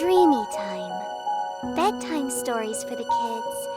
DreamyTime. Bedtime stories for the kids.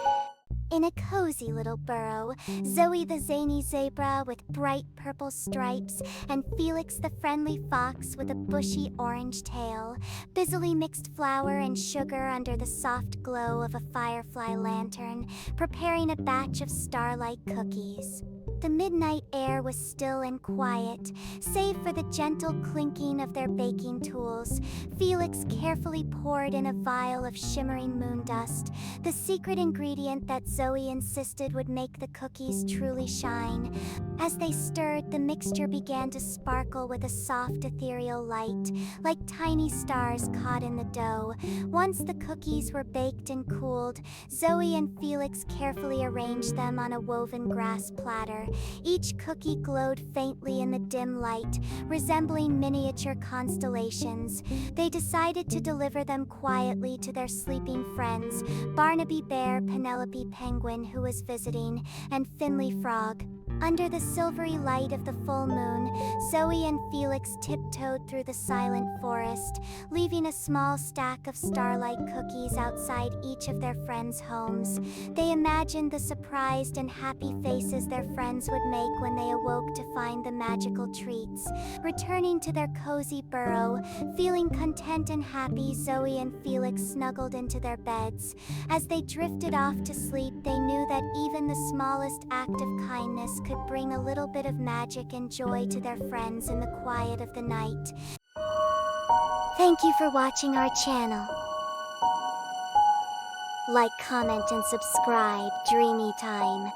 In a cozy little burrow, Zoe the zany zebra with bright purple stripes and Felix the friendly fox with a bushy orange tail busily mixed flour and sugar under the soft glow of a firefly lantern, preparing a batch of Starlight cookies. The midnight air was still and quiet, save for the gentle clinking of their baking tools. Felix carefully poured in a vial of shimmering moon dust, the secret ingredient that Zoe insisted would make the cookies truly shine. As they stirred, the mixture began to sparkle with a soft ethereal light, like tiny stars caught in the dough. Once the cookies were baked and cooled, Zoe and Felix carefully arranged them on a woven grass platter. Each cookie glowed faintly in the dim light, resembling miniature constellations. They decided to deliver them quietly to their sleeping friends, Barnaby Bear, Penelope Penguin, who was visiting, and Finley Frog. Under the silvery light of the full moon, Zoe and Felix tiptoed through the silent forest, leaving a small stack of Starlight cookies outside each of their friends' homes. They imagined the surprised and happy faces their friends would make when they awoke to find the magical treats. Returning to their cozy burrow, feeling content and happy, Zoe and Felix snuggled into their beds. As they drifted off to sleep, they knew that even the smallest act of kindness could bring a little bit of magic and joy to their friends in the quiet of the night. Thank you for watching our channel. Like, comment, and subscribe. DreamyTime.